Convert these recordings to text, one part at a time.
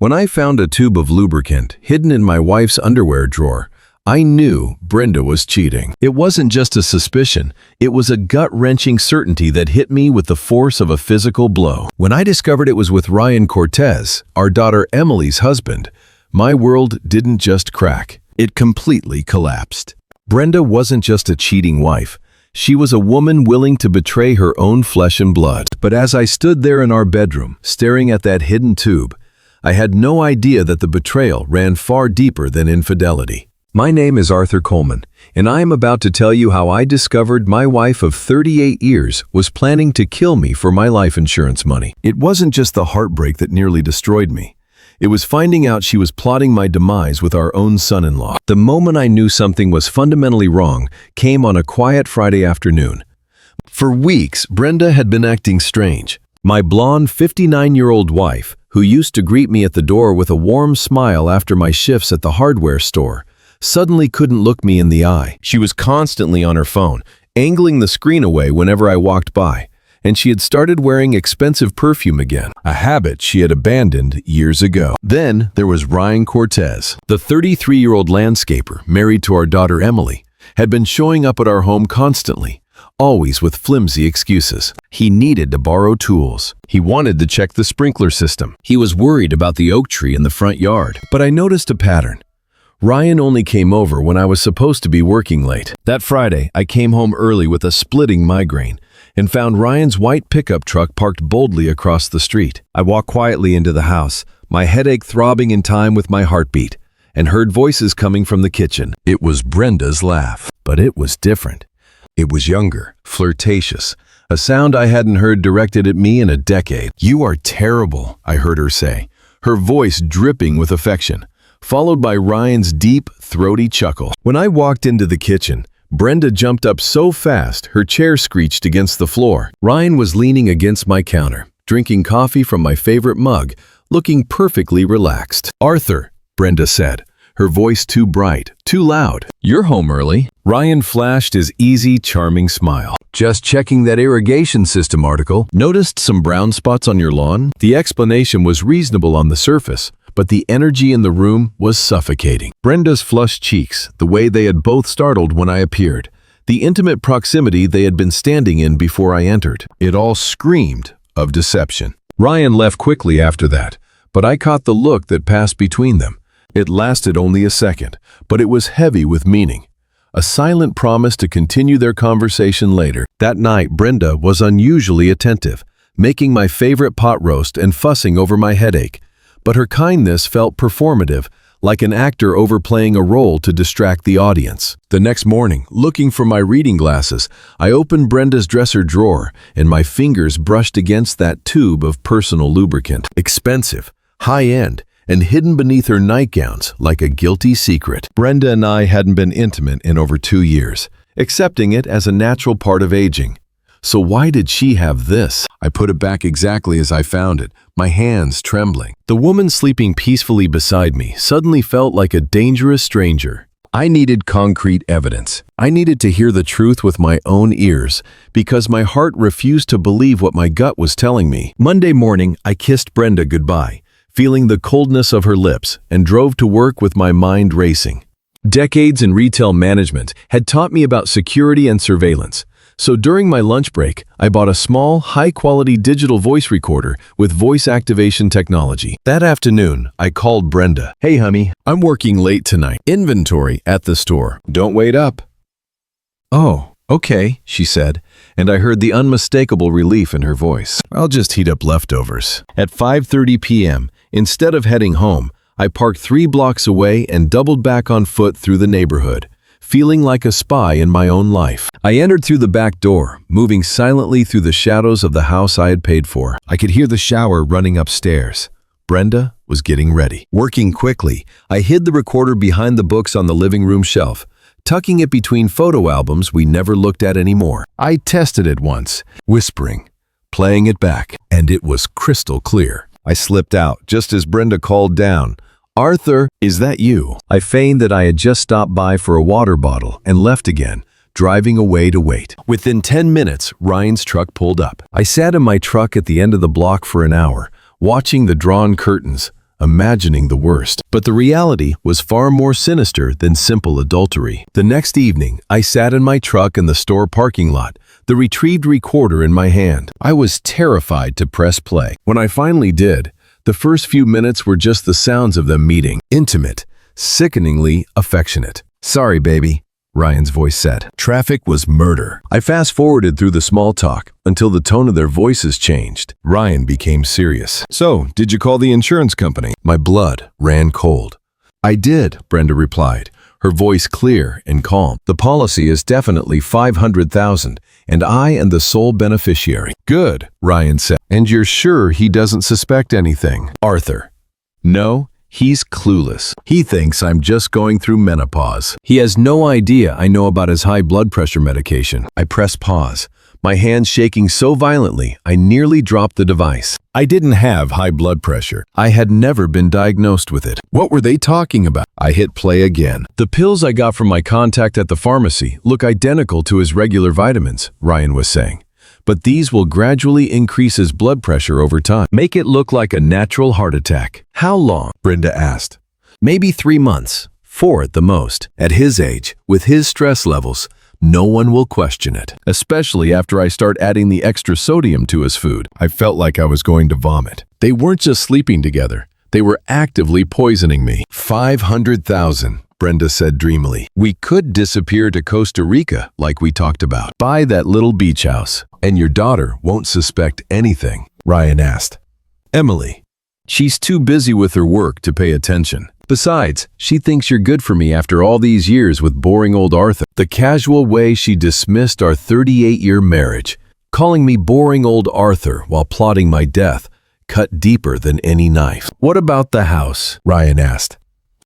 When I found a tube of lubricant hidden in my wife's underwear drawer, I knew Brenda was cheating. It wasn't just a suspicion, it was a gut-wrenching certainty that hit me with the force of a physical blow. When I discovered it was with Ryan Cortez, our daughter Emily's husband, my world didn't just crack, it completely collapsed. Brenda wasn't just a cheating wife. She was a woman willing to betray her own flesh and blood. But as I stood there in our bedroom, staring at that hidden tube, I had no idea that the betrayal ran far deeper than infidelity. My name is Arthur Coleman, and I am about to tell you how I discovered my wife of 38 years was planning to kill me for my life insurance money. It wasn't just the heartbreak that nearly destroyed me. It was finding out she was plotting my demise with our own son-in-law. The moment I knew something was fundamentally wrong came on a quiet Friday afternoon. For weeks, Brenda had been acting strange. My blonde 59-year-old wife, who used to greet me at the door with a warm smile after my shifts at the hardware store, suddenly couldn't look me in the eye. She was constantly on her phone, angling the screen away whenever I walked by, and she had started wearing expensive perfume again, a habit she had abandoned years ago. Then there was Ryan Cortez. The 33-year-old landscaper, married to our daughter Emily, had been showing up at our home constantly, always with flimsy excuses. He needed to borrow tools. He wanted to check the sprinkler system. He was worried about the oak tree in the front yard. But I noticed a pattern. Ryan only came over when I was supposed to be working late. That Friday, I came home early with a splitting migraine and found Ryan's white pickup truck parked boldly across the street. I walked quietly into the house, my headache throbbing in time with my heartbeat, and heard voices coming from the kitchen. It was Brenda's laugh, but it was different. It was younger, flirtatious, a sound I hadn't heard directed at me in a decade. "You are terrible," I heard her say, her voice dripping with affection, followed by Ryan's deep, throaty chuckle. When I walked into the kitchen, Brenda jumped up so fast her chair screeched against the floor. Ryan was leaning against my counter, drinking coffee from my favorite mug, looking perfectly relaxed. "Arthur," Brenda said, her voice too bright, too loud. "You're home early." Ryan flashed his easy, charming smile. "Just checking that irrigation system article. Noticed some brown spots on your lawn?" The explanation was reasonable on the surface, but the energy in the room was suffocating. Brenda's flushed cheeks, the way they had both startled when I appeared, the intimate proximity they had been standing in before I entered. It all screamed of deception. Ryan left quickly after that, but I caught the look that passed between them. It lasted only a second, but it was heavy with meaning. A silent promise to continue their conversation later. That night, Brenda was unusually attentive, making my favorite pot roast and fussing over my headache. But her kindness felt performative, like an actor overplaying a role to distract the audience. The next morning, looking for my reading glasses, I opened Brenda's dresser drawer, and my fingers brushed against that tube of personal lubricant. Expensive, high-end, and hidden beneath her nightgowns like a guilty secret. Brenda and I hadn't been intimate in over 2 years, accepting it as a natural part of aging. So why did she have this? I put it back exactly as I found it, my hands trembling. The woman sleeping peacefully beside me suddenly felt like a dangerous stranger. I needed concrete evidence. I needed to hear the truth with my own ears, because my heart refused to believe what my gut was telling me. Monday morning, I kissed Brenda goodbye, feeling the coldness of her lips, and drove to work with my mind racing. Decades in retail management had taught me about security and surveillance. So during my lunch break, I bought a small, high-quality digital voice recorder with voice activation technology. That afternoon, I called Brenda. "Hey, honey, I'm working late tonight. Inventory at the store. Don't wait up." "Oh, okay," she said, and I heard the unmistakable relief in her voice. "I'll just heat up leftovers." At 5:30 p.m., instead of heading home, I parked 3 blocks away and doubled back on foot through the neighborhood, feeling like a spy in my own life. I entered through the back door, moving silently through the shadows of the house I had paid for. I could hear the shower running upstairs. Brenda was getting ready. Working quickly, I hid the recorder behind the books on the living room shelf, tucking it between photo albums we never looked at anymore. I tested it once, whispering, playing it back, and it was crystal clear. I slipped out just as Brenda called down. "Arthur, is that you?" I feigned that I had just stopped by for a water bottle and left again, driving away to wait. Within 10 minutes, Ryan's truck pulled up. I sat in my truck at the end of the block for an hour, watching the drawn curtains, imagining the worst. But the reality was far more sinister than simple adultery. The next evening, I sat in my truck in the store parking lot, the retrieved recorder in my hand. I was terrified to press play. When I finally did, the first few minutes were just the sounds of them meeting. Intimate, sickeningly affectionate. "Sorry, baby," Ryan's voice said. Traffic was murder. I fast-forwarded through the small talk until the tone of their voices changed. Ryan became serious. "So, did you call the insurance company?" My blood ran cold. "I did," Brenda replied, her voice clear and calm. "The policy is definitely $500,000, and I am the sole beneficiary." "Good," Ryan said. "And you're sure he doesn't suspect anything?" "Arthur. No. He's clueless. He thinks I'm just going through menopause. He has no idea I know about his high blood pressure medication." I pressed pause, my hands shaking so violently I nearly dropped the device. I didn't have high blood pressure. I had never been diagnosed with it. What were they talking about? I hit play again. "The pills I got from my contact at the pharmacy look identical to his regular vitamins," Ryan was saying. "But these will gradually increase his blood pressure over time. Make it look like a natural heart attack." "How long?" Brenda asked. "Maybe 3 months, 4 at the most. At his age, with his stress levels, no one will question it, especially after I start adding the extra sodium to his food." I felt like I was going to vomit. They weren't just sleeping together. They were actively poisoning me. $500,000. Brenda said dreamily. "We could disappear to Costa Rica like we talked about. Buy that little beach house, and your daughter won't suspect anything," Ryan asked. "Emily. She's too busy with her work to pay attention. Besides, she thinks you're good for me after all these years with boring old Arthur." The casual way she dismissed our 38-year marriage, calling me boring old Arthur while plotting my death, cut deeper than any knife. "What about the house?" Ryan asked.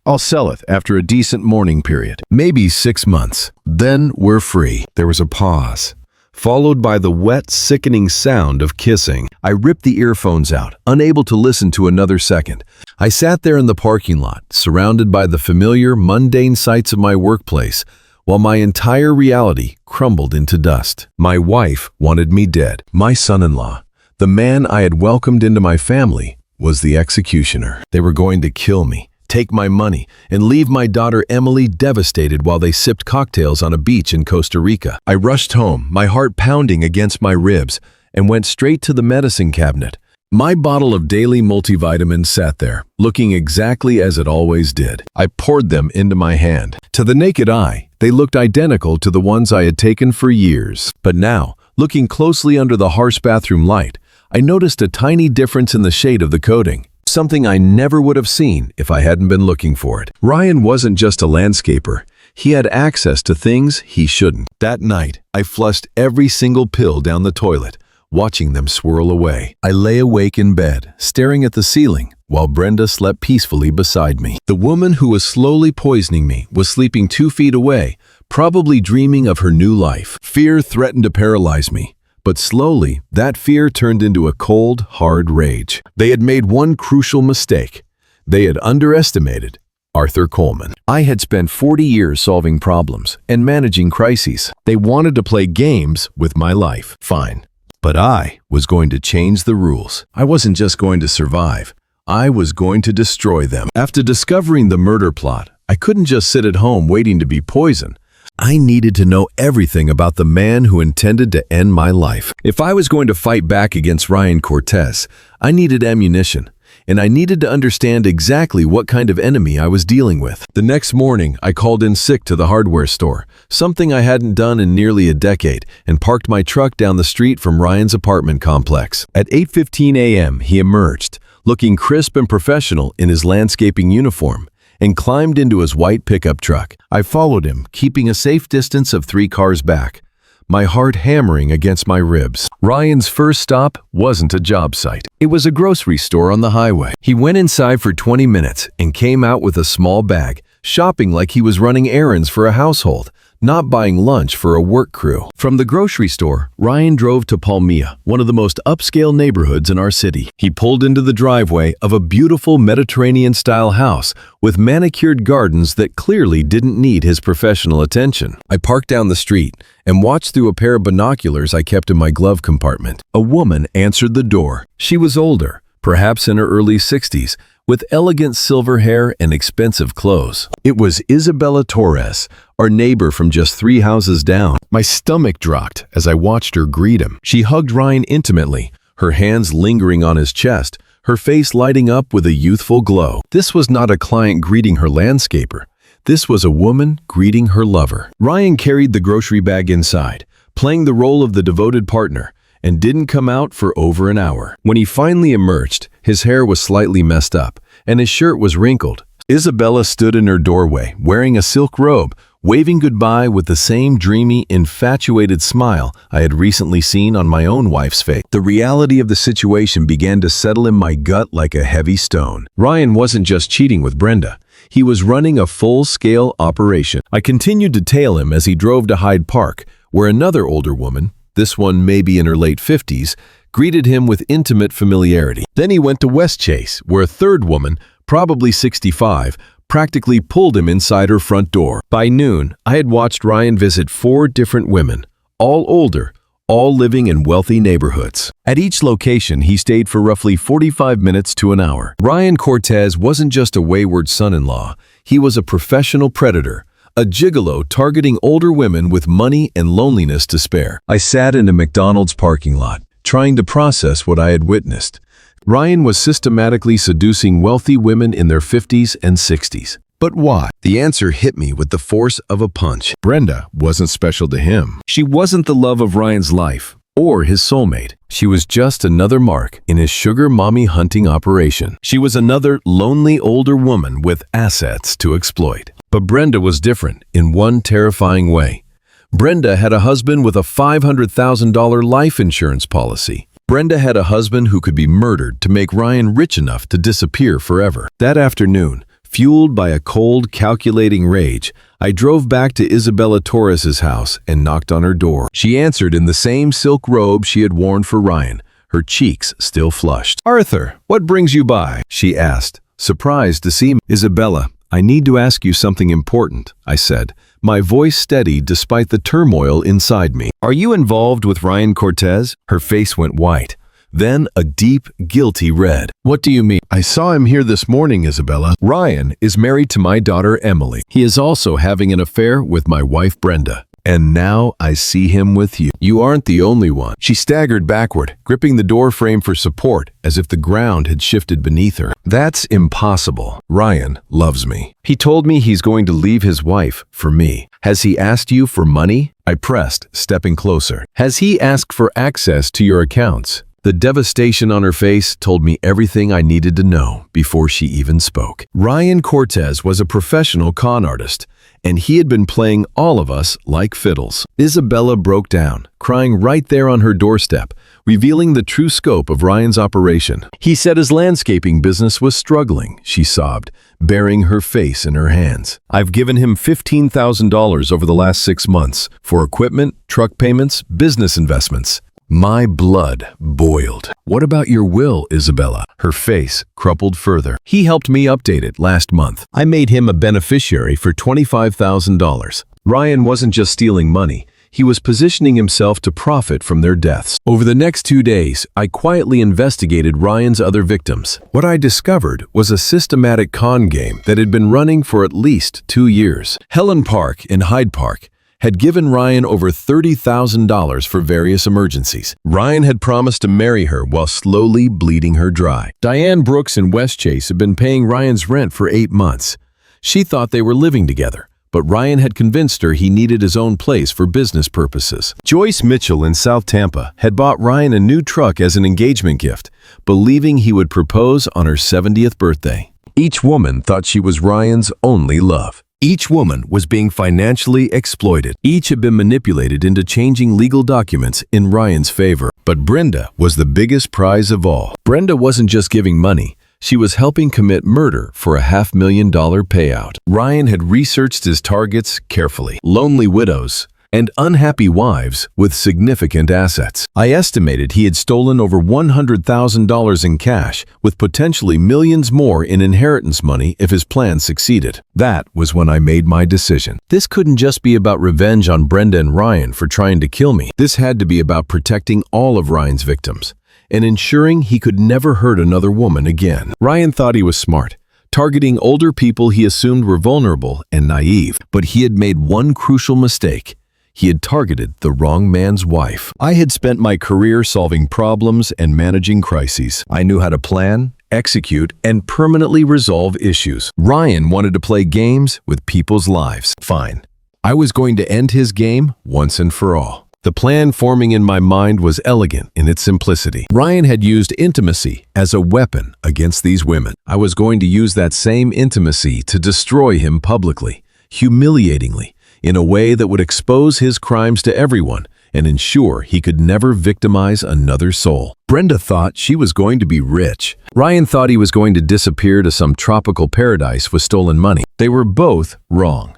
"I'll sell it after a decent mourning period. Maybe 6 months. Then we're free." There was a pause, followed by the wet, sickening sound of kissing. I ripped the earphones out, unable to listen to another second. I sat there in the parking lot, surrounded by the familiar, mundane sights of my workplace, while my entire reality crumbled into dust. My wife wanted me dead. My son-in-law, the man I had welcomed into my family, was the executioner. They were going to kill me, take my money, and leave my daughter Emily devastated while they sipped cocktails on a beach in Costa Rica. I rushed home, my heart pounding against my ribs, and went straight to the medicine cabinet. My bottle of daily multivitamins sat there, looking exactly as it always did. I poured them into my hand. To the naked eye, they looked identical to the ones I had taken for years. But now, looking closely under the harsh bathroom light, I noticed a tiny difference in the shade of the coating. Something I never would have seen if I hadn't been looking for it. Ryan wasn't just a landscaper. He had access to things he shouldn't. That night, I flushed every single pill down the toilet, watching them swirl away. I lay awake in bed, staring at the ceiling, while Brenda slept peacefully beside me. The woman who was slowly poisoning me was sleeping 2 feet away, probably dreaming of her new life. Fear threatened to paralyze me. But slowly, that fear turned into a cold, hard rage. They had made one crucial mistake. They had underestimated Arthur Coleman. I had spent 40 years solving problems and managing crises. They wanted to play games with my life. Fine. But I was going to change the rules. I wasn't just going to survive. I was going to destroy them. After discovering the murder plot, I couldn't just sit at home waiting to be poisoned. I needed to know everything about the man who intended to end my life. If I was going to fight back against Ryan Cortez, I needed ammunition, and I needed to understand exactly what kind of enemy I was dealing with. The next morning, I called in sick to the hardware store, something I hadn't done in nearly a decade, and parked my truck down the street from Ryan's apartment complex. At 8:15 a.m., he emerged, looking crisp and professional in his landscaping uniform, and climbed into his white pickup truck. I followed him, keeping a safe distance of 3 cars back, my heart hammering against my ribs. Ryan's first stop wasn't a job site. It was a grocery store on the highway. He went inside for 20 minutes and came out with a small bag, shopping like he was running errands for a household, not buying lunch for a work crew. From the grocery store, Ryan drove to Palmilla, one of the most upscale neighborhoods in our city. He pulled into the driveway of a beautiful Mediterranean-style house with manicured gardens that clearly didn't need his professional attention. I parked down the street and watched through a pair of binoculars I kept in my glove compartment. A woman answered the door. She was older, perhaps in her early 60s, with elegant silver hair and expensive clothes. It was Isabella Torres, our neighbor from just 3 houses down. My stomach dropped as I watched her greet him. She hugged Ryan intimately, her hands lingering on his chest, her face lighting up with a youthful glow. This was not a client greeting her landscaper. This was a woman greeting her lover. Ryan carried the grocery bag inside, playing the role of the devoted partner, and didn't come out for over an hour. When he finally emerged, his hair was slightly messed up, and his shirt was wrinkled. Isabella stood in her doorway, wearing a silk robe, waving goodbye with the same dreamy, infatuated smile I had recently seen on my own wife's face. The reality of the situation began to settle in my gut like a heavy stone. Ryan wasn't just cheating with Brenda. He was running a full-scale operation. I continued to tail him as he drove to Hyde Park, where another older woman, this one maybe in her late 50s, greeted him with intimate familiarity. Then he went to West Chase, where a third woman, probably 65, practically pulled him inside her front door. By noon, I had watched Ryan visit 4 different women, all older, all living in wealthy neighborhoods. At each location, he stayed for roughly 45 minutes to an hour. Ryan Cortez wasn't just a wayward son-in-law. He was a professional predator, a gigolo targeting older women with money and loneliness to spare. I sat in a McDonald's parking lot, trying to process what I had witnessed. Ryan was systematically seducing wealthy women in their 50s and 60s. But why? The answer hit me with the force of a punch. Brenda wasn't special to him. She wasn't the love of Ryan's life or his soulmate. She was just another mark in his sugar mommy hunting operation. She was another lonely older woman with assets to exploit. But Brenda was different in one terrifying way. Brenda had a husband with a $500,000 life insurance policy. Brenda had a husband who could be murdered to make Ryan rich enough to disappear forever. That afternoon, fueled by a cold, calculating rage, I drove back to Isabella Torres's house and knocked on her door. She answered in the same silk robe she had worn for Ryan, her cheeks still flushed. "Arthur, what brings you by?" she asked, surprised to see me. "Isabella, I need to ask you something important," I said, my voice steady despite the turmoil inside me. "Are you involved with Ryan Cortez?" Her face went white, then a deep, guilty red. "What do you mean?" "I saw him here this morning, Isabella. Ryan is married to my daughter, Emily. He is also having an affair with my wife, Brenda. And now I see him with you. You aren't the only one." She staggered backward, gripping the door frame for support as if the ground had shifted beneath her. "That's impossible. Ryan loves me. He told me he's going to leave his wife for me. Has he asked you for money?" I pressed, stepping closer. "Has he asked for access to your accounts?" The devastation on her face told me everything I needed to know before she even spoke. Ryan Cortez was a professional con artist, and he had been playing all of us like fiddles. Isabella broke down, crying right there on her doorstep, revealing the true scope of Ryan's operation. "He said his landscaping business was struggling," she sobbed, burying her face in her hands. "I've given him $15,000 over the last 6 months for equipment, truck payments, business investments." My blood boiled. "What about your will, Isabella?" Her face crumpled further. "He helped me update it last month. I made him a beneficiary for $25,000. Ryan wasn't just stealing money. He was positioning himself to profit from their deaths. Over the next 2 days, I quietly investigated Ryan's other victims. What I discovered was a systematic con game that had been running for at least 2 years. Helen Park in Hyde Park had given Ryan over $30,000 for various emergencies. Ryan had promised to marry her while slowly bleeding her dry. Diane Brooks in West Chase had been paying Ryan's rent for 8 months. She thought they were living together, but Ryan had convinced her he needed his own place for business purposes. Joyce Mitchell in South Tampa had bought Ryan a new truck as an engagement gift, believing he would propose on her 70th birthday. Each woman thought she was Ryan's only love. Each woman was being financially exploited. Each had been manipulated into changing legal documents in Ryan's favor. But Brenda was the biggest prize of all. Brenda wasn't just giving money. She was helping commit murder for a $500,000 payout. Ryan had researched his targets carefully. Lonely widows and unhappy wives with significant assets. I estimated he had stolen over $100,000 in cash, with potentially millions more in inheritance money if his plan succeeded. That was when I made my decision. This couldn't just be about revenge on Brenda and Ryan for trying to kill me. This had to be about protecting all of Ryan's victims. and ensuring he could never hurt another woman again. Ryan thought he was smart, targeting older people he assumed were vulnerable and naive. But he had made one crucial mistake. He had targeted the wrong man's wife. I had spent my career solving problems and managing crises. I knew how to plan, execute, and permanently resolve issues. Ryan wanted to play games with people's lives. Fine. I was going to end his game once and for all. The plan forming in my mind was elegant in its simplicity. Ryan had used intimacy as a weapon against these women. I was going to use that same intimacy to destroy him publicly, humiliatingly, in a way that would expose his crimes to everyone and ensure he could never victimize another soul. Brenda thought she was going to be rich. Ryan thought he was going to disappear to some tropical paradise with stolen money. They were both wrong.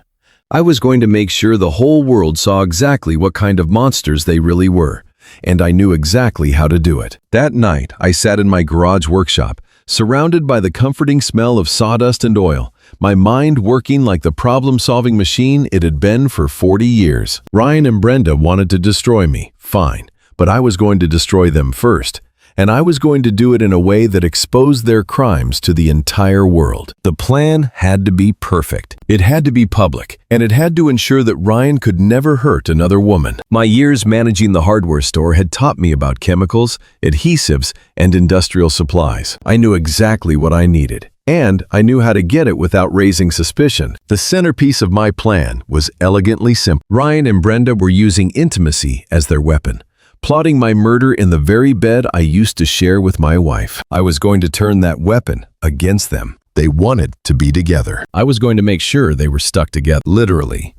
I was going to make sure the whole world saw exactly what kind of monsters they really were, and I knew exactly how to do it. That night, I sat in my garage workshop, surrounded by the comforting smell of sawdust and oil, my mind working like the problem-solving machine it had been for 40 years. Ryan and Brenda wanted to destroy me, fine, but I was going to destroy them first. And I was going to do it in a way that exposed their crimes to the entire world. The plan had to be perfect. It had to be public, and it had to ensure that Ryan could never hurt another woman. My years managing the hardware store had taught me about chemicals, adhesives, and industrial supplies. I knew exactly what I needed, and I knew how to get it without raising suspicion. The centerpiece of my plan was elegantly simple. Ryan and Brenda were using intimacy as their weapon, plotting my murder in the very bed I used to share with my wife. I was going to turn that weapon against them. They wanted to be together. I was going to make sure they were stuck together, literally.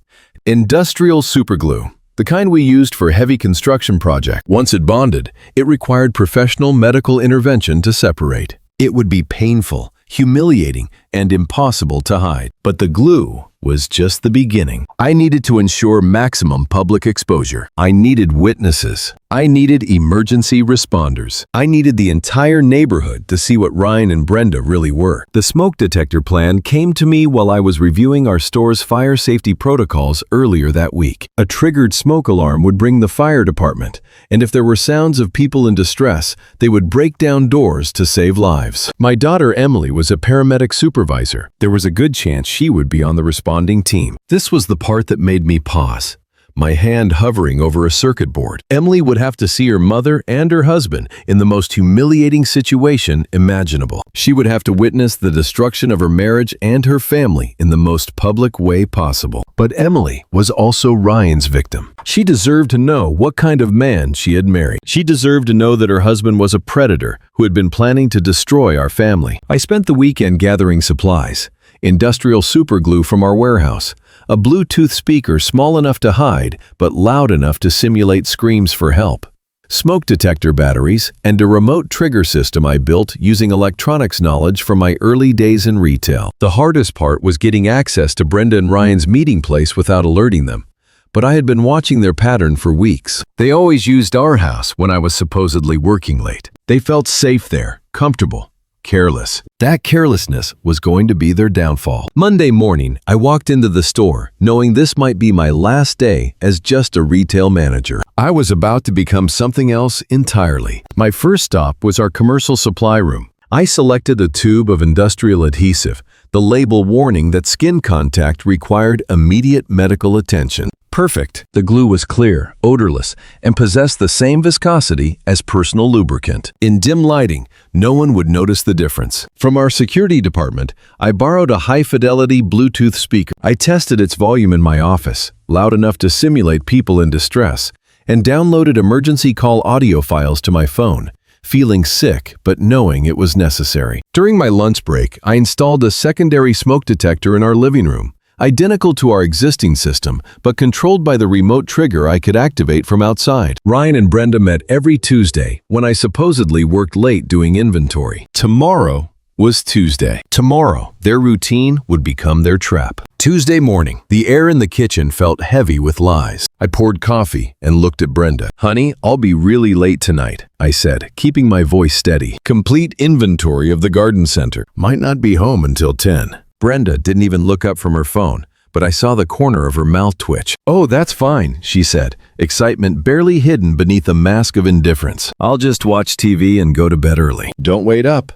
Industrial superglue, the kind we used for heavy construction projects. Once it bonded, it required professional medical intervention to separate. It would be painful, humiliating, and impossible to hide. But the glue was just the beginning. I needed to ensure maximum public exposure. I needed witnesses. I needed emergency responders. I needed the entire neighborhood to see what Ryan and Brenda really were. The smoke detector plan came to me while I was reviewing our store's fire safety protocols earlier that week. A triggered smoke alarm would bring the fire department, and if there were sounds of people in distress, they would break down doors to save lives. My daughter Emily was a paramedic supervisor. There was a good chance she would be on the responding team. This was the part that made me pause, my hand hovering over a circuit board. Emily would have to see her mother and her husband in the most humiliating situation imaginable. She would have to witness the destruction of her marriage and her family in the most public way possible. But Emily was also Ryan's victim. She deserved to know what kind of man she had married. She deserved to know that her husband was a predator who had been planning to destroy our family. I spent the weekend gathering supplies. Industrial superglue from our warehouse, a Bluetooth speaker small enough to hide but loud enough to simulate screams for help, smoke detector batteries, and a remote trigger system I built using electronics knowledge from my early days in retail. The hardest part was getting access to Brenda and Ryan's meeting place without alerting them. But I had been watching their pattern for weeks. They always used our house when I was supposedly working late. They felt safe there, comfortable, careless. That carelessness was going to be their downfall. Monday morning, I walked into the store, knowing this might be my last day as just a retail manager. I was about to become something else entirely. My first stop was our commercial supply room. I selected a tube of industrial adhesive, the label warning that skin contact required immediate medical attention. Perfect. The glue was clear, odorless, and possessed the same viscosity as personal lubricant. In dim lighting, no one would notice the difference. From our security department, I borrowed a high-fidelity Bluetooth speaker. I tested its volume in my office, loud enough to simulate people in distress, and downloaded emergency call audio files to my phone, feeling sick but knowing it was necessary. During my lunch break, I installed a secondary smoke detector in our living room, identical to our existing system, but controlled by the remote trigger I could activate from outside. Ryan and Brenda met every Tuesday when I supposedly worked late doing inventory. Tomorrow was Tuesday. Tomorrow, their routine would become their trap. Tuesday morning, the air in the kitchen felt heavy with lies. I poured coffee and looked at Brenda. "Honey, I'll be really late tonight," I said, keeping my voice steady. "Complete inventory of the garden center. Might not be home until 10. Brenda didn't even look up from her phone, but I saw the corner of her mouth twitch. "Oh, that's fine," she said, excitement barely hidden beneath a mask of indifference. "I'll just watch TV and go to bed early." "Don't wait up."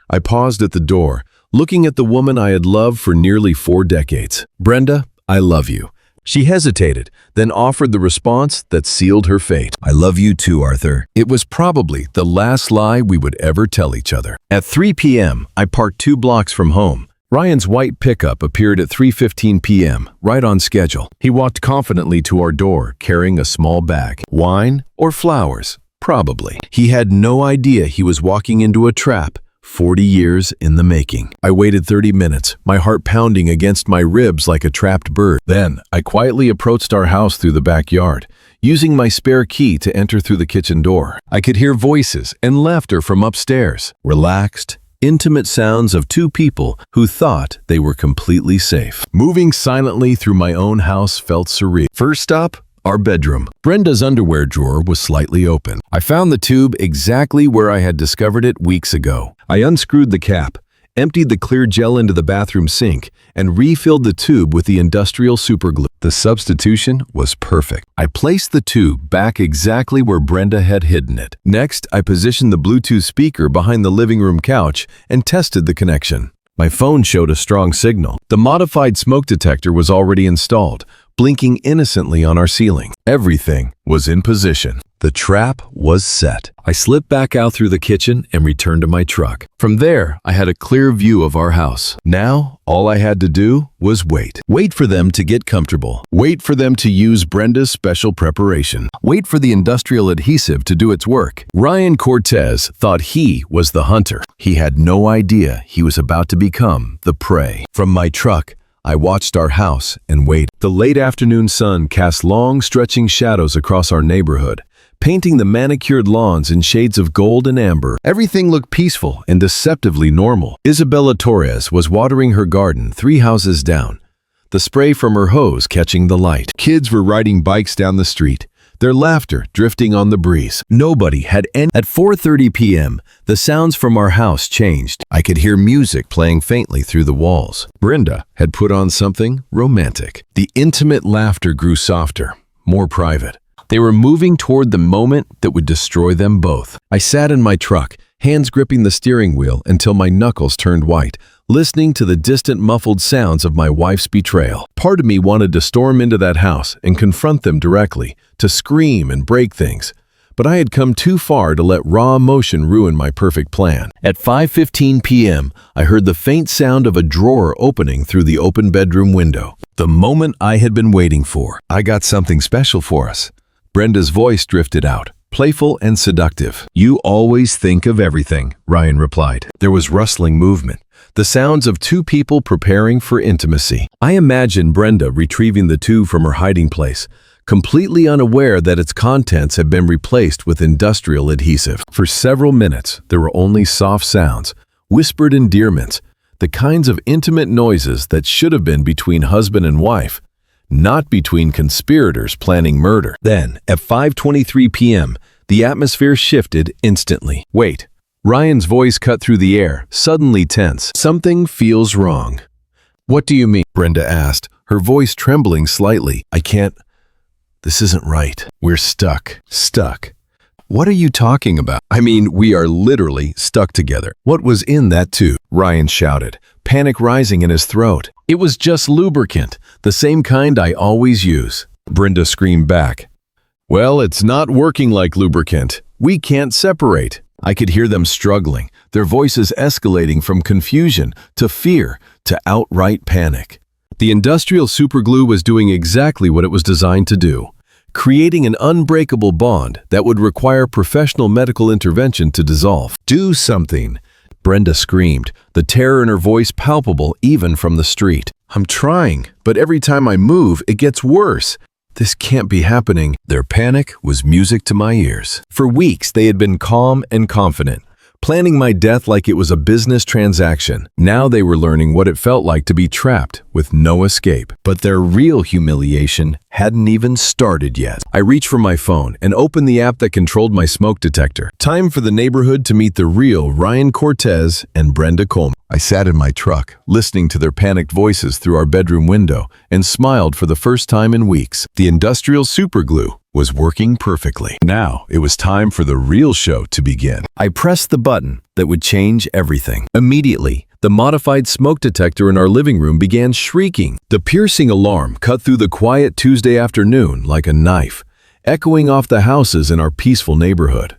I paused at the door, looking at the woman I had loved for nearly 4 decades. "Brenda, I love you." She hesitated, then offered the response that sealed her fate. "I love you too, Arthur." It was probably the last lie we would ever tell each other. At 3 p.m., I parked 2 blocks from home. Ryan's white pickup appeared at 3:15 p.m., right on schedule. He walked confidently to our door, carrying a small bag. Wine or flowers? Probably. He had no idea he was walking into a trap, 40 years in the making. I waited 30 minutes, my heart pounding against my ribs like a trapped bird. Then, I quietly approached our house through the backyard, using my spare key to enter through the kitchen door. I could hear voices and laughter from upstairs. Relaxed, intimate sounds of 2 people who thought they were completely safe. Moving silently through my own house felt surreal. First stop, our bedroom. Brenda's underwear drawer was slightly open. I found the tube exactly where I had discovered it weeks ago. I unscrewed the cap, emptied the clear gel into the bathroom sink, and refilled the tube with the industrial superglue. The substitution was perfect. I placed the tube back exactly where Brenda had hidden it. Next, I positioned the Bluetooth speaker behind the living room couch and tested the connection. My phone showed a strong signal. The modified smoke detector was already installed, blinking innocently on our ceiling. Everything was in position. The trap was set. I slipped back out through the kitchen and returned to my truck. From there, I had a clear view of our house. Now, all I had to do was wait. Wait for them to get comfortable. Wait for them to use Brenda's special preparation. Wait for the industrial adhesive to do its work. Ryan Cortez thought he was the hunter. He had no idea he was about to become the prey. From my truck, I watched our house and waited. The late afternoon sun cast long, stretching shadows across our neighborhood, painting the manicured lawns in shades of gold and amber. Everything looked peaceful and deceptively normal. Isabella Torres was watering her garden 3 houses down, the spray from her hose catching the light. Kids were riding bikes down the street, their laughter drifting on the breeze. Nobody had any. At 4:30 p.m., the sounds from our house changed. I could hear music playing faintly through the walls. Brenda had put on something romantic. The intimate laughter grew softer, more private. They were moving toward the moment that would destroy them both. I sat in my truck, hands gripping the steering wheel until my knuckles turned white, listening to the distant muffled sounds of my wife's betrayal. Part of me wanted to storm into that house and confront them directly, to scream and break things. But I had come too far to let raw emotion ruin my perfect plan. At 5:15 p.m., I heard the faint sound of a drawer opening through the open bedroom window. The moment I had been waiting for. "I got something special for us." Brenda's voice drifted out, playful and seductive. "You always think of everything," Ryan replied. There was rustling movement, the sounds of 2 people preparing for intimacy. I imagined Brenda retrieving the tube from her hiding place, completely unaware that its contents had been replaced with industrial adhesive. For several minutes, there were only soft sounds, whispered endearments, the kinds of intimate noises that should have been between husband and wife, not between conspirators planning murder. Then, at 5:23 p.m., the atmosphere shifted instantly. "Wait." Ryan's voice cut through the air, suddenly tense. "Something feels wrong." "What do you mean?" Brenda asked, her voice trembling slightly. "I can't. This isn't right. We're stuck." "Stuck? What are you talking about?" "I mean, we are literally stuck together." "What was in that tube?" Ryan shouted, panic rising in his throat. "It was just lubricant, the same kind I always use." Brenda screamed back. "Well, it's not working like lubricant. We can't separate." I could hear them struggling, their voices escalating from confusion to fear to outright panic. The industrial superglue was doing exactly what it was designed to do, creating an unbreakable bond that would require professional medical intervention to dissolve. "Do something," Brenda screamed, the terror in her voice palpable even from the street. "I'm trying, but every time I move, it gets worse. This can't be happening." Their panic was music to my ears. For weeks, they had been calm and confident, planning my death like it was a business transaction. Now they were learning what it felt like to be trapped with no escape. But their real humiliation hadn't even started yet. I reached for my phone and opened the app that controlled my smoke detector. Time for the neighborhood to meet the real Ryan Cortez and Brenda Coleman. I sat in my truck, listening to their panicked voices through our bedroom window, and smiled for the first time in weeks. The industrial superglue was working perfectly. Now it was time for the real show to begin. I pressed the button that would change everything. Immediately, the modified smoke detector in our living room began shrieking. The piercing alarm cut through the quiet Tuesday afternoon like a knife, echoing off the houses in our peaceful neighborhood.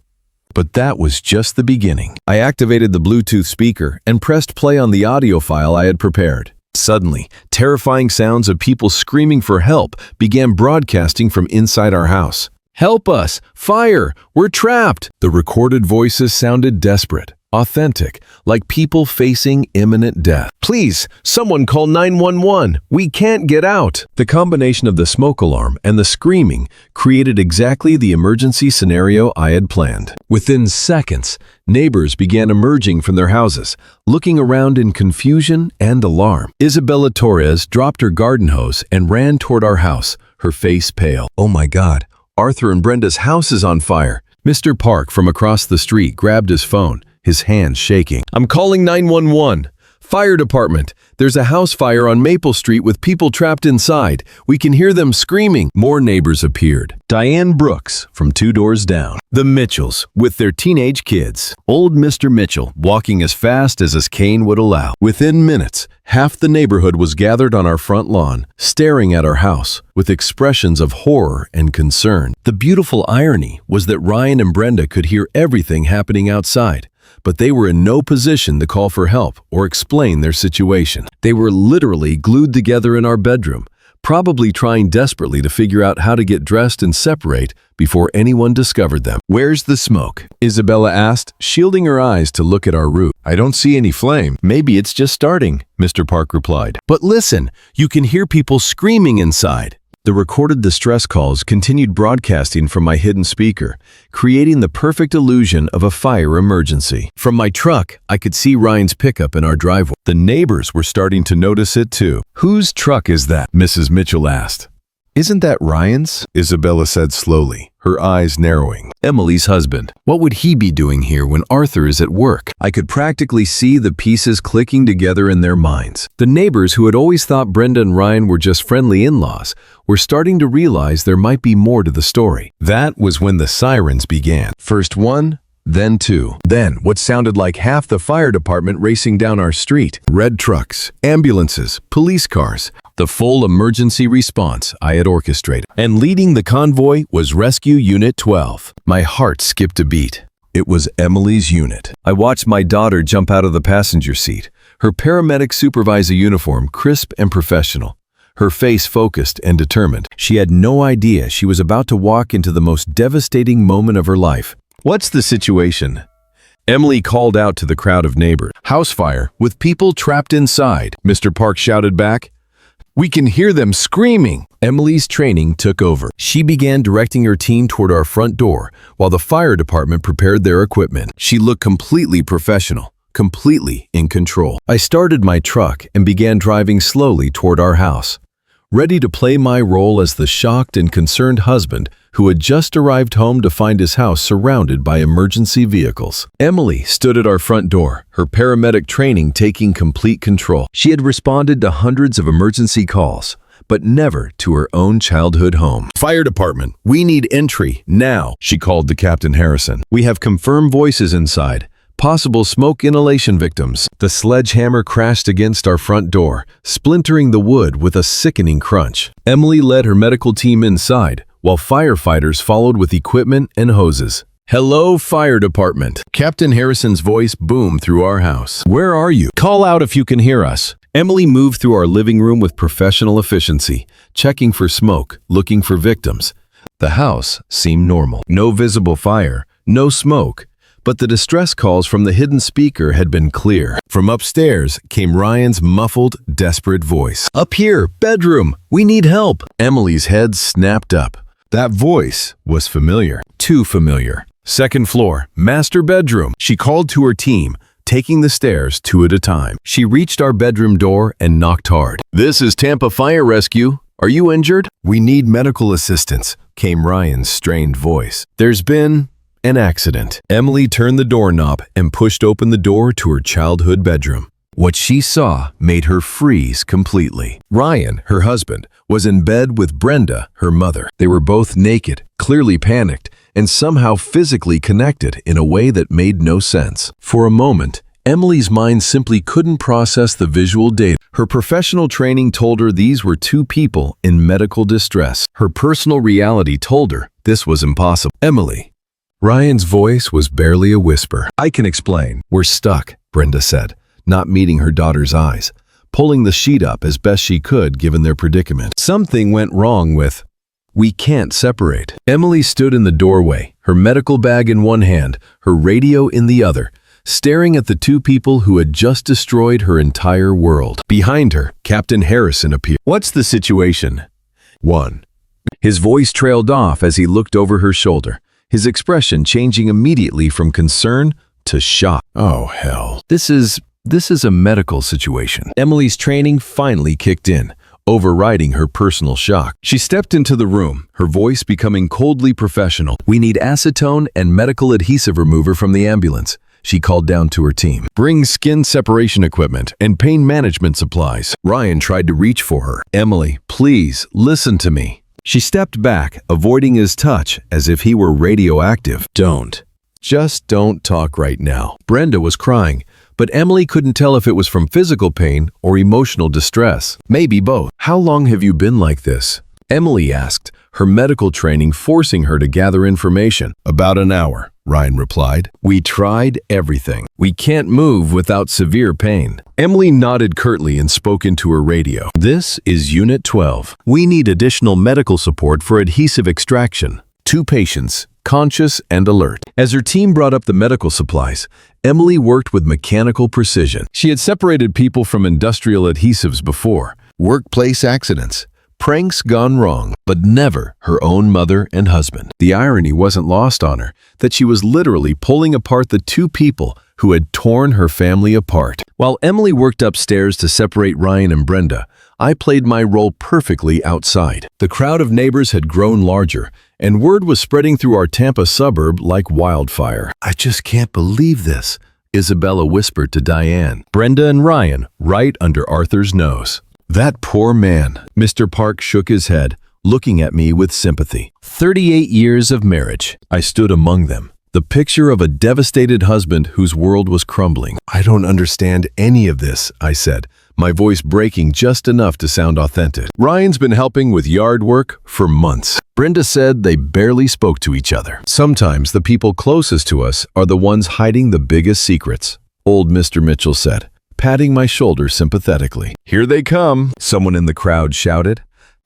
But that was just the beginning. I activated the Bluetooth speaker and pressed play on the audio file I had prepared. Suddenly, terrifying sounds of people screaming for help began broadcasting from inside our house. "Help us! Fire! We're trapped!" The recorded voices sounded desperate, authentic, like people facing imminent death. "Please, someone call 911. We can't get out." The combination of the smoke alarm and the screaming created exactly the emergency scenario I had planned. Within seconds, neighbors began emerging from their houses, looking around in confusion and alarm. Isabella Torres dropped her garden hose and ran toward our house, her face pale. "Oh my God, Arthur and Brenda's house is on fire." Mr. Park from across the street grabbed his phone, his hands shaking. "I'm calling 911. Fire department. There's a house fire on Maple Street with people trapped inside. We can hear them screaming." More neighbors appeared. Diane Brooks from 2 doors down. The Mitchells with their teenage kids. Old Mr. Mitchell walking as fast as his cane would allow. Within minutes, half the neighborhood was gathered on our front lawn, staring at our house with expressions of horror and concern. The beautiful irony was that Ryan and Brenda could hear everything happening outside, but they were in no position to call for help or explain their situation. They were literally glued together in our bedroom, probably trying desperately to figure out how to get dressed and separate before anyone discovered them. "Where's the smoke?" Isabella asked, shielding her eyes to look at our roof. "I don't see any flame." "Maybe it's just starting," Mr. Park replied. "But listen, you can hear people screaming inside." The recorded distress calls continued broadcasting from my hidden speaker, creating the perfect illusion of a fire emergency. From my truck, I could see Ryan's pickup in our driveway. The neighbors were starting to notice it too. "Whose truck is that?" Mrs. Mitchell asked. "Isn't that Ryan's?" Isabella said slowly, her eyes narrowing. "Emily's husband. What would he be doing here when Arthur is at work?" I could practically see the pieces clicking together in their minds. The neighbors who had always thought Brenda and Ryan were just friendly in-laws were starting to realize there might be more to the story. That was when the sirens began. First one, then two. Then what sounded like half the fire department racing down our street. Red trucks, ambulances, police cars. The full emergency response I had orchestrated. And leading the convoy was Rescue Unit 12. My heart skipped a beat. It was Emily's unit. I watched my daughter jump out of the passenger seat, her paramedic supervisor uniform crisp and professional, her face focused and determined. She had no idea she was about to walk into the most devastating moment of her life. "What's the situation?" Emily called out to the crowd of neighbors. "House fire with people trapped inside," Mr. Park shouted back. "We can hear them screaming." Emily's training took over. She began directing her team toward our front door while the fire department prepared their equipment. She looked completely professional, completely in control. I started my truck and began driving slowly toward our house, ready to play my role as the shocked and concerned husband who had just arrived home to find his house surrounded by emergency vehicles. Emily stood at our front door, her paramedic training taking complete control. She had responded to hundreds of emergency calls, but never to her own childhood home. "Fire department, we need entry, now," she called to Captain Harrison. "We have confirmed voices inside. Possible smoke inhalation victims." The sledgehammer crashed against our front door, splintering the wood with a sickening crunch. Emily led her medical team inside, while firefighters followed with equipment and hoses. "Hello, fire department." Captain Harrison's voice boomed through our house. "Where are you? Call out if you can hear us." Emily moved through our living room with professional efficiency, checking for smoke, looking for victims. The house seemed normal. No visible fire, no smoke. But the distress calls from the hidden speaker had been clear. From upstairs came Ryan's muffled, desperate voice. "Up here, bedroom, we need help." Emily's head snapped up. That voice was familiar. Too familiar. "Second floor, master bedroom." She called to her team, taking the stairs 2 at a time. She reached our bedroom door and knocked hard. "This is Tampa Fire Rescue. Are you injured?" "We need medical assistance," came Ryan's strained voice. "There's been an accident." Emily turned the doorknob and pushed open the door to her childhood bedroom. What she saw made her freeze completely. Ryan, her husband, was in bed with Brenda, her mother. They were both naked, clearly panicked, and somehow physically connected in a way that made no sense. For a moment, Emily's mind simply couldn't process the visual data. Her professional training told her these were two people in medical distress. Her personal reality told her this was impossible. Emily. Ryan's voice was barely a whisper. I can explain. We're stuck, Brenda said, not meeting her daughter's eyes, pulling the sheet up as best she could given their predicament. Something went wrong with, we can't separate. Emily stood in the doorway, her medical bag in one hand, her radio in the other, staring at the two people who had just destroyed her entire world. Behind her, Captain Harrison appeared. What's the situation? 1. His voice trailed off as he looked over her shoulder, his expression changing immediately from concern to shock. Oh, hell. This is a medical situation. Emily's training finally kicked in, overriding her personal shock. She stepped into the room, her voice becoming coldly professional. We need acetone and medical adhesive remover from the ambulance. She called down to her team. Bring skin separation equipment and pain management supplies. Ryan tried to reach for her. Emily, please, listen to me. She stepped back, avoiding his touch as if he were radioactive. Just don't talk right now. Brenda was crying, but Emily couldn't tell if it was from physical pain or emotional distress. Maybe both. How long have you been like this? Emily asked, her medical training forcing her to gather information. About an hour, Ryan replied. We tried everything. We can't move without severe pain. Emily nodded curtly and spoke into her radio. This is Unit 12. We need additional medical support for adhesive extraction. 2 patients, conscious and alert. As her team brought up the medical supplies, Emily worked with mechanical precision. She had separated people from industrial adhesives before, workplace accidents, pranks gone wrong, but never her own mother and husband. The irony wasn't lost on her that she was literally pulling apart the 2 people who had torn her family apart. While Emily worked upstairs to separate Ryan and Brenda, I played my role perfectly outside. The crowd of neighbors had grown larger, and word was spreading through our Tampa suburb like wildfire. I just can't believe this, Isabella whispered to Diane. Brenda and Ryan right under Arthur's nose. That poor man. Mr. Park shook his head, looking at me with sympathy. 38 years of marriage. I stood among them, the picture of a devastated husband whose world was crumbling. I don't understand any of this, I said, my voice breaking just enough to sound authentic. Ryan's been helping with yard work for months. Brenda said they barely spoke to each other. Sometimes the people closest to us are the ones hiding the biggest secrets, old Mr. Mitchell said, patting my shoulder sympathetically. Here they come, someone in the crowd shouted.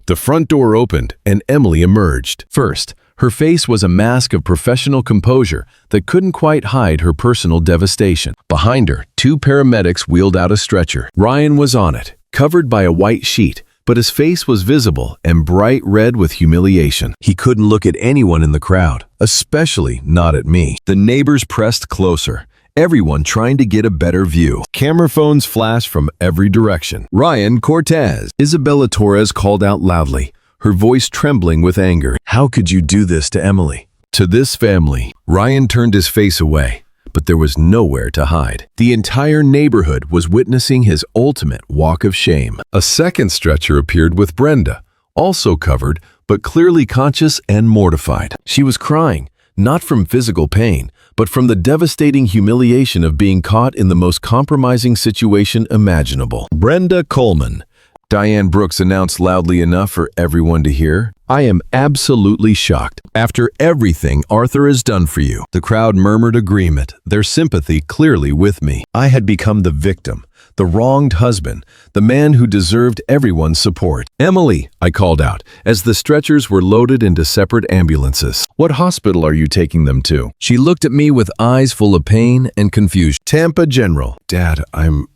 The front door opened and Emily emerged. First, her face was a mask of professional composure that couldn't quite hide her personal devastation. Behind her, 2 paramedics wheeled out a stretcher. Ryan was on it, covered by a white sheet, but his face was visible and bright red with humiliation. He couldn't look at anyone in the crowd, especially not at me. The neighbors pressed closer, everyone trying to get a better view. Camera phones flashed from every direction. Ryan Cortez. Isabella Torres called out loudly, her voice trembling with anger. How could you do this to Emily? To this family. Ryan turned his face away, but there was nowhere to hide. The entire neighborhood was witnessing his ultimate walk of shame. A second stretcher appeared with Brenda, also covered, but clearly conscious and mortified. She was crying, not from physical pain, but from the devastating humiliation of being caught in the most compromising situation imaginable. Brenda Coleman. Diane Brooks announced loudly enough for everyone to hear. I am absolutely shocked. After everything Arthur has done for you. The crowd murmured agreement, their sympathy clearly with me. I had become the victim, the wronged husband, the man who deserved everyone's support. Emily, I called out, as the stretchers were loaded into separate ambulances. What hospital are you taking them to? She looked at me with eyes full of pain and confusion. Tampa General. Dad, I'm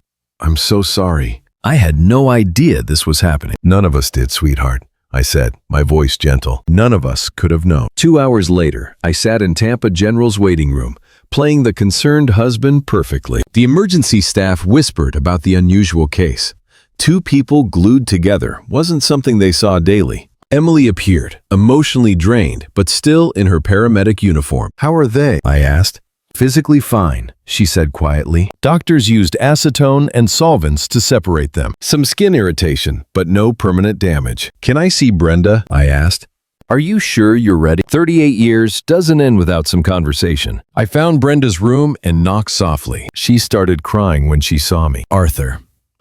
so sorry. I had no idea this was happening. None of us did, sweetheart, I said, my voice gentle. None of us could have known. 2 hours later, I sat in Tampa General's waiting room, playing the concerned husband perfectly. The emergency staff whispered about the unusual case. 2 people glued together wasn't something they saw daily. Emily appeared, emotionally drained, but still in her paramedic uniform. How are they? I asked. Physically fine, she said quietly. Doctors used acetone and solvents to separate them. Some skin irritation, but no permanent damage. Can I see Brenda? I asked. Are you sure you're ready? 38 years doesn't end without some conversation. I found Brenda's room and knocked softly. She started crying when she saw me. Arthur,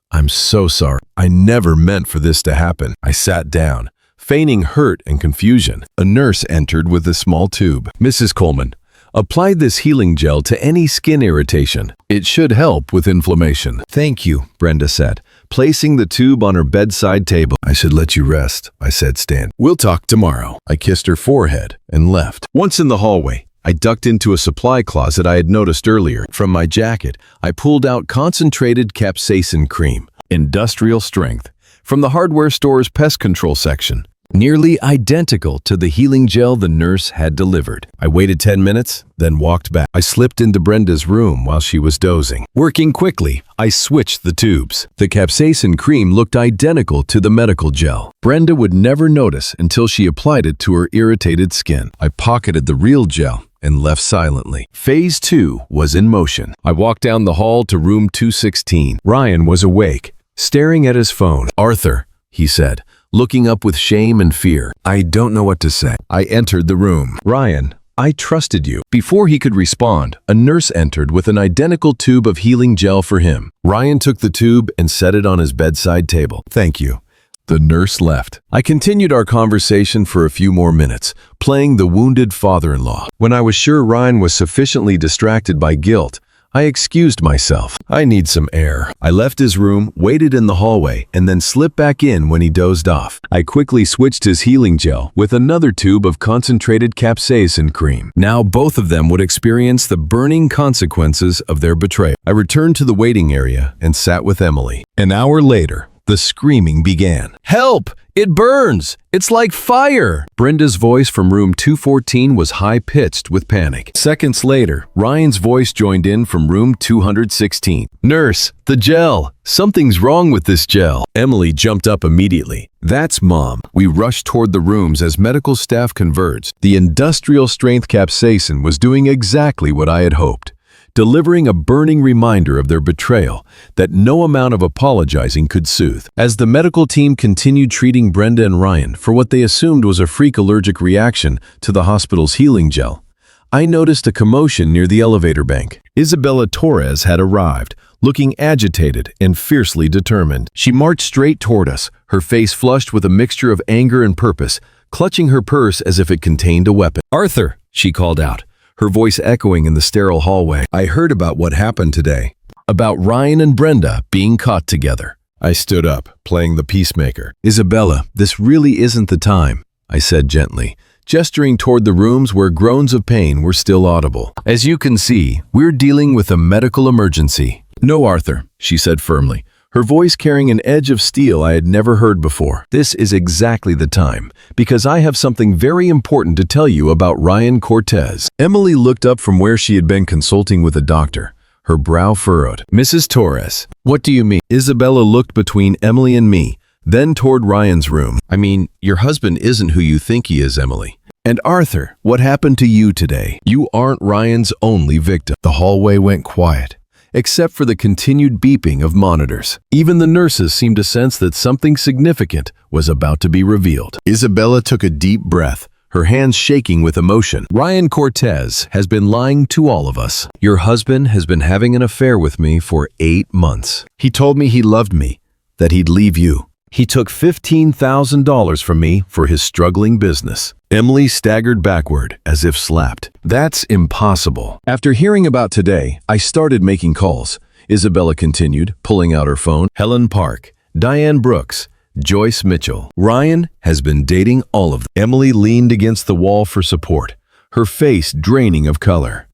I'm so sorry. I never meant for this to happen. I sat down, feigning hurt and confusion. A nurse entered with a small tube. Mrs. Coleman, apply this healing gel to any skin irritation. It should help with inflammation. Thank you, Brenda said, placing the tube on her bedside table. I should let you rest, I said, stand. We'll talk tomorrow. I kissed her forehead and left. Once in the hallway, I ducked into a supply closet I had noticed earlier. From my jacket, I pulled out concentrated capsaicin cream, industrial strength, from the hardware store's pest control section. Nearly identical to the healing gel the nurse had delivered. I waited 10 minutes, then walked back. I slipped into Brenda's room while she was dozing. Working quickly, I switched the tubes. The capsaicin cream looked identical to the medical gel. Brenda would never notice until she applied it to her irritated skin. I pocketed the real gel and left silently. Phase 2 was in motion. I walked down the hall to room 216. Ryan was awake, staring at his phone. Arthur, he said, looking up with shame and fear. I don't know what to say. I entered the room. Ryan, I trusted you. Before he could respond, a nurse entered with an identical tube of healing gel for him. Ryan took the tube and set it on his bedside table. Thank you. The nurse left. I continued our conversation for a few more minutes, playing the wounded father-in-law. When I was sure Ryan was sufficiently distracted by guilt, I excused myself. I need some air. I left his room, waited in the hallway, and then slipped back in when he dozed off. I quickly switched his healing gel with another tube of concentrated capsaicin cream. Now both of them would experience the burning consequences of their betrayal. I returned to the waiting area and sat with Emily. An hour later, the screaming began. Help! It burns! It's like fire! Brenda's voice from room 214 was high-pitched with panic. Seconds later, Ryan's voice joined in from room 216. Nurse, the gel! Something's wrong with this gel. Emily jumped up immediately. That's Mom. We rushed toward the rooms as medical staff converged. The industrial-strength capsaicin was doing exactly what I had hoped, delivering a burning reminder of their betrayal that no amount of apologizing could soothe. As the medical team continued treating Brenda and Ryan for what they assumed was a freak allergic reaction to the hospital's healing gel, I noticed a commotion near the elevator bank. Isabella Torres had arrived, looking agitated and fiercely determined. She marched straight toward us, her face flushed with a mixture of anger and purpose, clutching her purse as if it contained a weapon. Arthur, she called out, her voice echoing in the sterile hallway. I heard about what happened today, about Ryan and Brenda being caught together. I stood up, playing the peacemaker. Isabella, this really isn't the time, I said gently, gesturing toward the rooms where groans of pain were still audible. As you can see, we're dealing with a medical emergency. No, Arthur, she said firmly, her voice carrying an edge of steel I had never heard before. This is exactly the time, because I have something very important to tell you about Ryan Cortez. Emily looked up from where she had been consulting with a doctor, her brow furrowed. Mrs. Torres, what do you mean? Isabella looked between Emily and me, then toward Ryan's room. I mean, your husband isn't who you think he is, Emily. And Arthur, what happened to you today? You aren't Ryan's only victim. The hallway went quiet, except for the continued beeping of monitors. Even the nurses seemed to sense that something significant was about to be revealed. Isabella took a deep breath, her hands shaking with emotion. Ryan Cortez has been lying to all of us. Your husband has been having an affair with me for 8 months. He told me he loved me, that he'd leave you. He took $15,000 from me for his struggling business. Emily staggered backward as if slapped. That's impossible. After hearing about today, I started making calls. Isabella continued, pulling out her phone. Helen Park, Diane Brooks, Joyce Mitchell. Ryan has been dating all of them. Emily leaned against the wall for support, her face draining of color.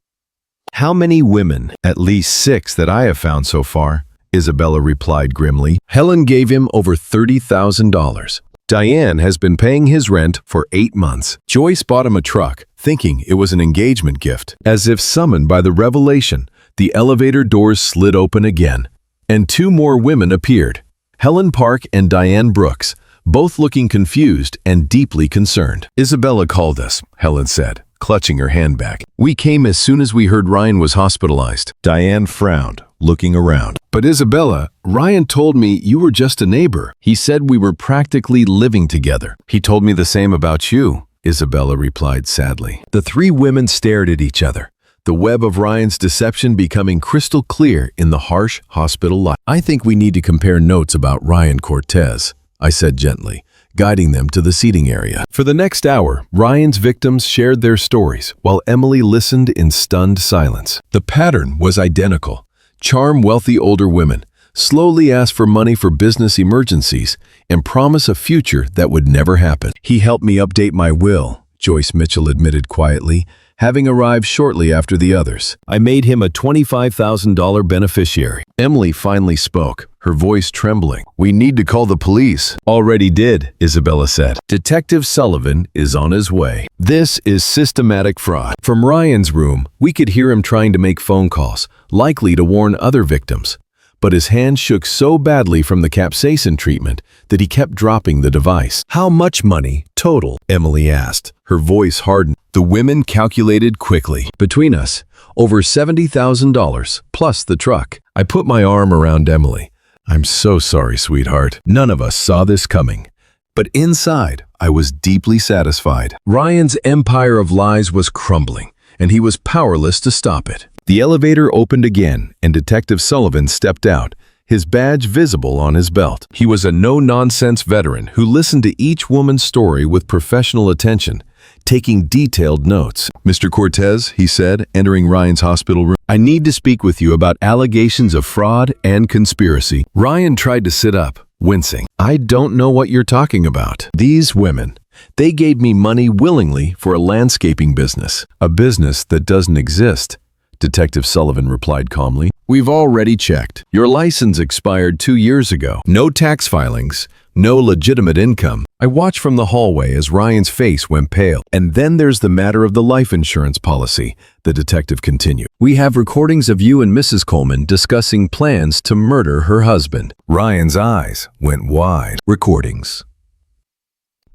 How many women? At least 6 that I have found so far, Isabella replied grimly. Helen gave him over $30,000. Diane has been paying his rent for 8 months. Joyce bought him a truck, thinking it was an engagement gift. As if summoned by the revelation, the elevator doors slid open again, and 2 more women appeared. Helen Park and Diane Brooks, both looking confused and deeply concerned. Isabella called us, Helen said. clutching her handbag. We came as soon as we heard Ryan was hospitalized. Diane frowned, looking around. But Isabella, Ryan told me you were just a neighbor. He said we were practically living together. He told me the same about you, Isabella replied sadly. The three women stared at each other, the web of Ryan's deception becoming crystal clear in the harsh hospital life. I think we need to compare notes about Ryan Cortez, I said gently, guiding them to the seating area. For the next hour, Ryan's victims shared their stories while Emily listened in stunned silence. The pattern was identical. Charm wealthy older women, slowly ask for money for business emergencies, and promise a future that would never happen. He helped me update my will, Joyce Mitchell admitted quietly, having arrived shortly after the others. I made him a $25,000 beneficiary. Emily finally spoke, her voice trembling. We need to call the police. Already did, Isabella said. Detective Sullivan is on his way. This is systematic fraud. From Ryan's room, we could hear him trying to make phone calls, likely to warn other victims. But his hand shook so badly from the capsaicin treatment that he kept dropping the device. How much money, total? Emily asked. Her voice hardened. The women calculated quickly. Between us, over $70,000, plus the truck. I put my arm around Emily. I'm so sorry, sweetheart. None of us saw this coming. But inside, I was deeply satisfied. Ryan's empire of lies was crumbling, and he was powerless to stop it. The elevator opened again, and Detective Sullivan stepped out, his badge visible on his belt. He was a no-nonsense veteran who listened to each woman's story with professional attention, taking detailed notes. Mr. Cortez, he said, entering Ryan's hospital room, I need to speak with you about allegations of fraud and conspiracy. Ryan tried to sit up, wincing. I don't know what you're talking about. These women, they gave me money willingly for a landscaping business, a business that doesn't exist. Detective Sullivan replied calmly. We've already checked. Your license expired 2 years ago. No tax filings, no legitimate income. I watched from the hallway as Ryan's face went pale. And then there's the matter of the life insurance policy, the detective continued. We have recordings of you and Mrs. Coleman discussing plans to murder her husband. Ryan's eyes went wide. Recordings.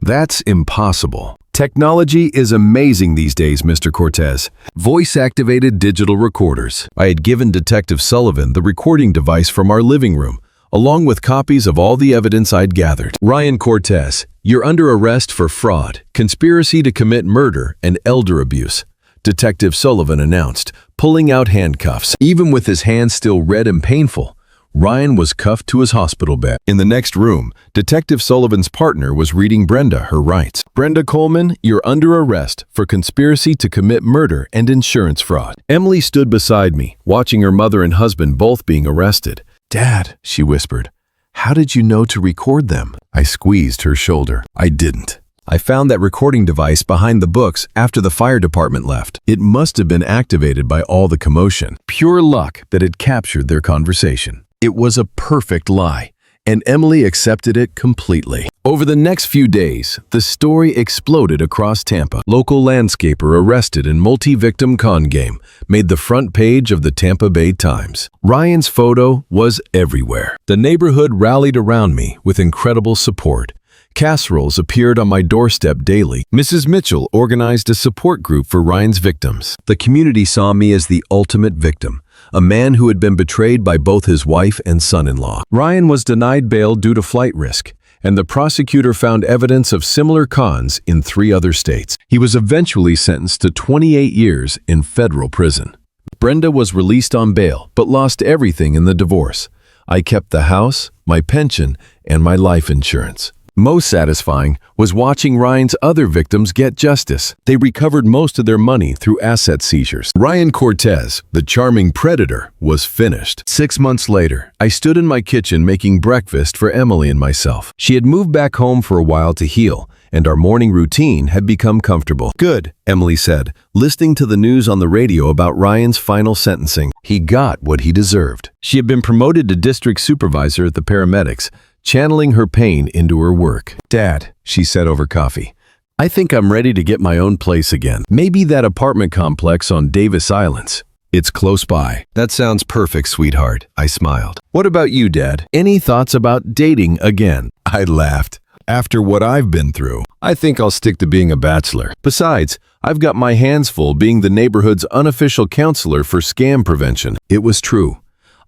That's impossible. Technology is amazing these days, Mr. Cortez. Voice-activated digital recorders. I had given Detective Sullivan the recording device from our living room, along with copies of all the evidence I'd gathered. Ryan Cortez, you're under arrest for fraud, conspiracy to commit murder, and elder abuse, Detective Sullivan announced, pulling out handcuffs. Even with his hands still red and painful, Ryan was cuffed to his hospital bed. In the next room, Detective Sullivan's partner was reading Brenda her rights. Brenda Coleman, you're under arrest for conspiracy to commit murder and insurance fraud. Emily stood beside me, watching her mother and husband both being arrested. Dad, she whispered, how did you know to record them? I squeezed her shoulder. I didn't. I found that recording device behind the books after the fire department left. It must have been activated by all the commotion. Pure luck that it captured their conversation. It was a perfect lie, and Emily accepted it completely. Over the next few days, the story exploded across Tampa. Local landscaper arrested in multi-victim con game made the front page of the Tampa Bay Times. Ryan's photo was everywhere. The neighborhood rallied around me with incredible support. Casseroles appeared on my doorstep daily. Mrs. Mitchell organized a support group for Ryan's victims. The community saw me as the ultimate victim, a man who had been betrayed by both his wife and son-in-law. Ryan was denied bail due to flight risk, and the prosecutor found evidence of similar cons in 3 other states. He was eventually sentenced to 28 years in federal prison. Brenda was released on bail, but lost everything in the divorce. I kept the house, my pension, and my life insurance. Most satisfying was watching Ryan's other victims get justice. They recovered most of their money through asset seizures. Ryan Cortez, the charming predator, was finished. 6 months later, I stood in my kitchen making breakfast for Emily and myself. She had moved back home for a while to heal, and our morning routine had become comfortable. Good, Emily said, listening to the news on the radio about Ryan's final sentencing. He got what he deserved. She had been promoted to district supervisor at the paramedics, channeling her pain into her work. Dad, she said over coffee, I think I'm ready to get my own place again. Maybe that apartment complex on Davis Islands. It's close by. That sounds perfect, sweetheart, I smiled. What about you, Dad? Any thoughts about dating again? I laughed. After what I've been through, I think I'll stick to being a bachelor. Besides, I've got my hands full being the neighborhood's unofficial counselor for scam prevention. It was true.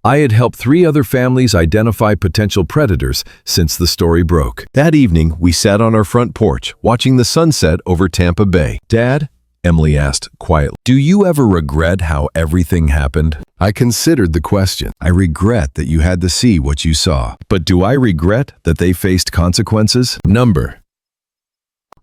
I had helped 3 other families identify potential predators since the story broke. That evening, we sat on our front porch, watching the sunset over Tampa Bay. "Dad," Emily asked quietly, "do you ever regret how everything happened?" I considered the question. I regret that you had to see what you saw. But do I regret that they faced consequences?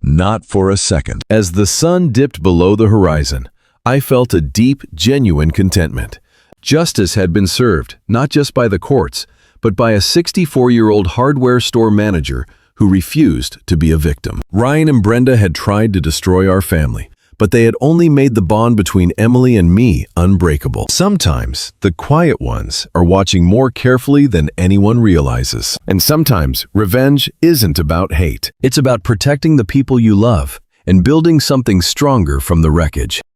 Not for a second. As the sun dipped below the horizon, I felt a deep, genuine contentment. Justice had been served, not just by the courts, but by a 64-year-old hardware store manager who refused to be a victim. Ryan and Brenda had tried to destroy our family, but they had only made the bond between Emily and me unbreakable. Sometimes, the quiet ones are watching more carefully than anyone realizes. And sometimes, revenge isn't about hate. It's about protecting the people you love and building something stronger from the wreckage.